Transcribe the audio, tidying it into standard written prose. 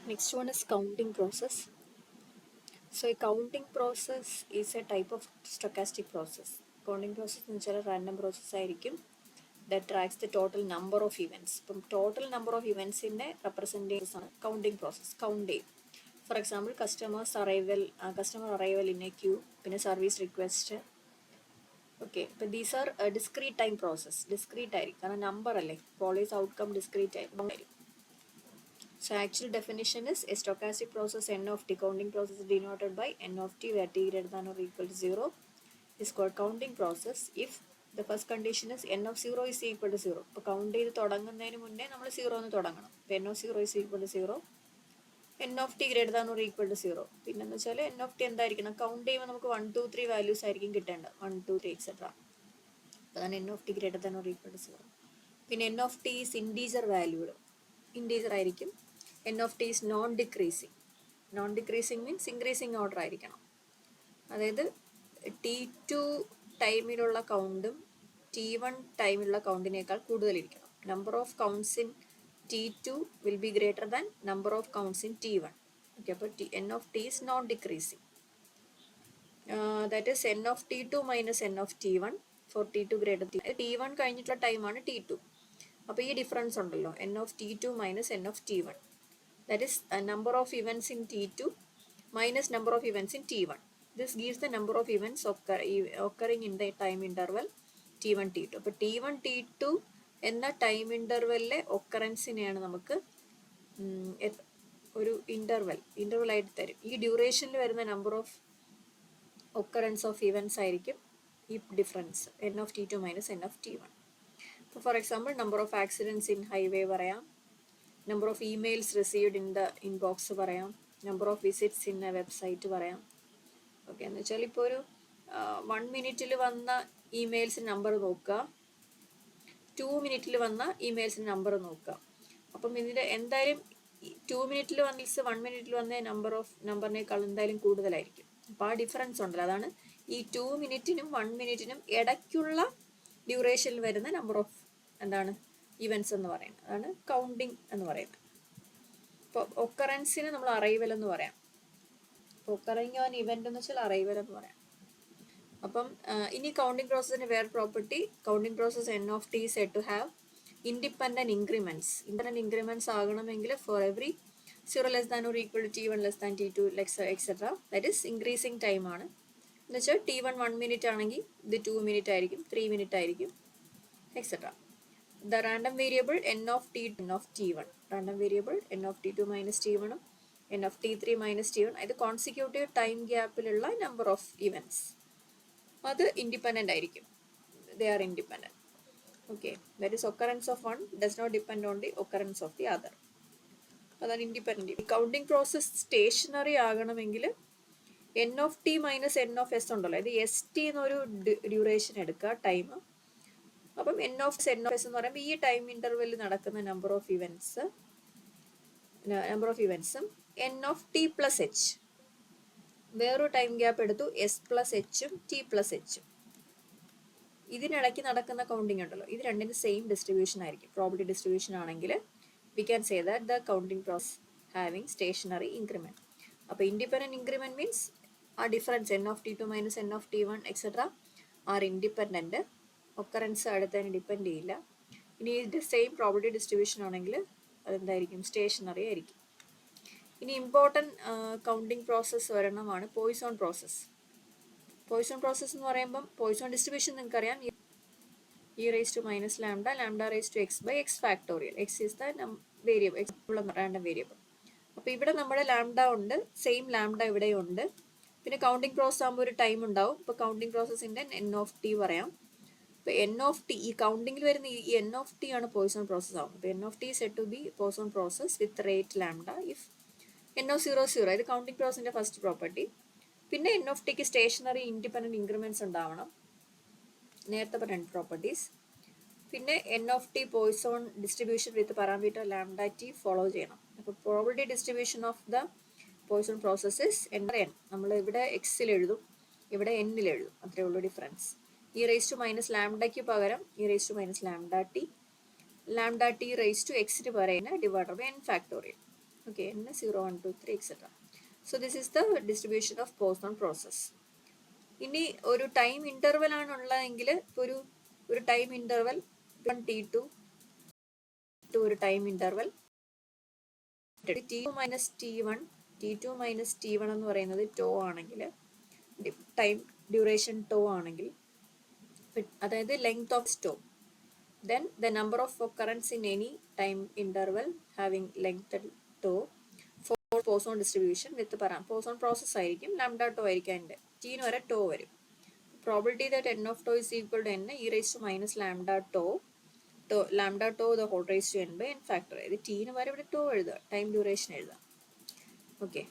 Next one is counting process. So a counting process is a type of stochastic process. Counting process എന്ന് വെച്ചാൽ random process ആയിരിക്കും that tracks the total number of events. ഇപ്പം total number of ഇവൻസിൻ്റെ representatives ആണ് counting process count ചെയ്യും. For example customer arrival in a queue, പിന്നെ service request. Okay, ഇപ്പം these are discrete time process. Discrete ആയിരിക്കും കാരണം number അല്ലേ, always outcome discrete ആയിരിക്കും. So actual definition is a stochastic process n of t, counting process denoted by n of t where t greater than or equal to 0 is called counting process if the first condition is n of 0 is equal to 0. ഇപ്പോൾ count ചെയ്ത് തുടങ്ങുന്നതിന് മുന്നേ നമ്മൾ 0 എന്ന് തുടങ്ങണം. ഇപ്പോൾ n of 0 is equal to 0, n of t greater than or equal to 0. പിന്നെന്ന് വെച്ചാൽ n of t എന്തായിരിക്കണം, കൗണ്ട് ചെയ്യുമ്പോൾ നമുക്ക് 1 2 3 വാല്യൂസ് ആയിരിക്കും കിട്ടേണ്ടത്, 1 2 3 എക്സെട്ര. അപ്പോൾ അതാണ് n of t greater than or equal to 0. പിന്നെ n of t is integer valued, integer ആയിരിക്കും. n of t is non-decreasing. Non-decreasing means increasing order ആയിരിക്കണം. അതായത് t2 ടൈമിലുള്ള കൗണ്ടും t1 ടൈമിലുള്ള കൗണ്ടിനേക്കാൾ കൂടുതലിരിക്കണം. Number of counts in t2 will be greater than number of counts in t1. Okay, അപ്പോൾ n of t is non-decreasing. That is n of t2 minus n of t1 for t2 greater than t1 കഴിഞ്ഞിട്ടുള്ള ടൈമാണ് t2. അപ്പോൾ ഈ difference ഉണ്ടല്ലോ, n of t2 minus n of t1. That is a number of events in T2 minus number of events in T1. This gives the number of events occurring in the time interval T1, T2. അപ്പോൾ T1, T2 എന്ന time ഇൻ്റർവെല്ലിലെ ഒക്കറൻസിനെയാണ് നമുക്ക് ഒരു interval ആയിട്ട് തരും. ഈ ഡ്യൂറേഷനിൽ വരുന്ന number of occurrence of events ആയിരിക്കും ഈ difference n of T2 minus n of T1. അപ്പോൾ for example number of accidents in highway പറയാം, number of emails received in the inbox പറയാം, number of visits in a website പറയാം. Okay, എന്ന് വെച്ചാൽ ഇപ്പോൾ ഒരു 1 മിനിറ്റിൽ വന്ന ഇമെയിൽസിന് നമ്പർ നോക്കുക, 2 മിനിറ്റിൽ വന്ന ഇമെയിൽസിന് നമ്പർ നോക്കുക. അപ്പം ഇതിൻ്റെ എന്തായാലും 2 മിനിറ്റിൽ വന്ന 1 മിനിറ്റിൽ വന്ന നമ്പറിനേക്കാൾ എന്തായാലും കൂടുതലായിരിക്കും. അപ്പോൾ ആ ഡിഫറൻസ് ഉണ്ടല്ലോ, അതാണ് ഈ 2 മിനിറ്റിനും 1 മിനിറ്റിനും ഇടയ്ക്കുള്ള ഡ്യൂറേഷനിൽ വരുന്ന നമ്പർ ഓഫ് ഇവൻറ്റ്സ് എന്ന് പറയുന്നത്, അതാണ് കൗണ്ടിങ് എന്ന് പറയുന്നത്. ഇപ്പോൾ ഒക്കറൻസിന് നമ്മൾ അറൈവൽ എന്ന് പറയാം. ഒക്കറിങ് ഓൺ ഇവന്റ് എന്ന് വെച്ചാൽ അറൈവൽ എന്ന് പറയാം. അപ്പം ഇനി കൗണ്ടിങ് പ്രോസസ്സിന്റെ വേറെ property, counting process n of t said to have independent increments. Independent increments ആകണമെങ്കിൽ for every 0 less than or equal to t1 less than t2 etcetera. That is increasing time ആണ്. എന്ന് വെച്ചാൽ t1 1 മിനിറ്റ് ആണെങ്കിൽ ഇത് 2 minute ആയിരിക്കും, 3 minute ആയിരിക്കും, etcetera. The random variable n of t1, random variable n of t2 minus t1 n of t3 minus t1, ഇത് consecutive time ഗ്യാപ്പിലുള്ള number of events, അത് ഇൻഡിപെൻഡൻ്റ് ആയിരിക്കും. They are independent. Okay, that is occurrence of one does not depend on the ഒക്കറൻസ് ഓഫ് ദി അതർ. അതാണ് independent. Counting process stationary ആകണമെങ്കിൽ n of t minus n of s ഉണ്ടല്ലോ, ഇത് എസ് ടി എന്നൊരു ഡ്യൂറേഷൻ എടുക്കുക, ടൈം. അപ്പം n of s എന്ന് പറയുമ്പോൾ ഈ ടൈം ഇൻ്റർവെല്ലിൽ നടക്കുന്ന നമ്പർ ഓഫ് ഇവൻറ്റ്സും n of t plus h, വേറൊരു ടൈം ഗ്യാപ്പ് എടുത്തു s പ്ലസ് എച്ചും t പ്ലസ് എച്ചും, ഇതിനിടയ്ക്ക് നടക്കുന്ന കൗണ്ടിങ് ഉണ്ടല്ലോ, ഇത് രണ്ടിനും സെയിം ഡിസ്ട്രിബ്യൂഷൻ ആയിരിക്കും. പ്രോബിലിറ്റി ഡിസ്ട്രിബ്യൂഷൻ ആണെങ്കിൽ we can say that the counting process having stationary increment. അപ്പോൾ ഇൻഡിപെൻഡൻറ്റ് ഇൻക്രിമെൻറ്റ് മീൻസ് ആ ഡിഫറൻസ് n of t2 മൈനസ് n of t1 etcetera are independent. Occurrence അടുത്തതിന് ഡിപ്പെൻഡ് ചെയ്യില്ല. ഇനി ഇത് സെയിം പ്രോബിലിറ്റി ഡിസ്ട്രിബ്യൂഷൻ ആണെങ്കിൽ അതെന്തായിരിക്കും, സ്റ്റേഷനറി ആയിരിക്കും. ഇനി ഇമ്പോർട്ടൻറ്റ് കൗണ്ടിങ് പ്രോസസ്സ് ഒരെണ്ണമാണ് പോയ്സോൺ പ്രോസസ്സ്. പോയ്സോൺ പ്രോസസ്സ് എന്ന് പറയുമ്പം പോയ്സോൺ ഡിസ്ട്രിബ്യൂഷൻ നിങ്ങൾക്കറിയാം, e raise to minus lambda, lambda raise to x by x factorial. X is the variable, x random variable. അപ്പോൾ ഇവിടെ നമ്മുടെ ലാംഡ ഉണ്ട്, സെയിം ലാംഡ ഇവിടെ ഉണ്ട്. പിന്നെ കൗണ്ടിങ് പ്രോസസ് ആകുമ്പോൾ ഒരു ടൈം ഉണ്ടാവും. ഇപ്പോൾ കൗണ്ടിങ് പ്രോസസ്സിൻ്റെ n of t പറയാം. ഇപ്പോൾ n of t, ഈ കൗണ്ടിങ്ങിൽ വരുന്ന ഈ n of t ആണ് പോയ്സോൺ പ്രോസസ് ആവും. അപ്പോൾ n of t said to be Poisson process with rate lambda if n of 0 0. ഇത് കൗണ്ടിങ് പ്രോസസ്സിൻ്റെ ഫസ്റ്റ് പ്രോപ്പർട്ടി. പിന്നെ n of tക്ക് സ്റ്റേഷനറി ഇൻഡിപെൻഡൻറ്റ് ഇൻക്രിമെൻറ്റ്സ് ഉണ്ടാവണം, നേരത്തെ പറഞ്ഞ പ്രോപ്പർട്ടീസ്. പിന്നെ n of t Poisson distribution with parameter lambda t follow ചെയ്യണം. അപ്പോൾ probability distribution of the Poisson processes n. നമ്മൾ ഇവിടെ എക്സിൽ എഴുതും, ഇവിടെ എന്നിൽ എഴുതും, അത്രേ ഉള്ളൂ difference. e raise to minus ലാംഡയ്ക്ക് പകരം e raise to minus lambda t, lambda t raise to എക്സിന് പകരം divider by n factorial. Okay, n 0 1 2 3 etcetera. So this is the distribution of Poisson process. ഇനി ഒരു ടൈം ഇന്റർവൽ ആണ് ഉള്ളതെങ്കിൽ ഇപ്പോൾ ഒരു ടൈം ഇന്റർവൽ T2 ഒരു time interval T2 minus T1, T2 minus T1 എന്ന് പറയുന്നത് ടോ ആണെങ്കിൽ, ടൈം ഡ്യൂറേഷൻ ടോ ആണെങ്കിൽ, അതായത് length of tau, then the number of occurrence in any time interval having length tau for Poisson distribution with Poisson process ആയിരിക്കും lambda tau ആയിരിക്കും അതിൻ്റെ t ന് വരെ tau വരും. Probability that n of tau is equal to n e raised to minus lambda tau the whole raised to n by n factor. ഇത് t ന് വരെ ഇവിടെ tau എഴുതുക, ടൈം ഡ്യൂറേഷൻ എഴുതുക. ഓക്കെ,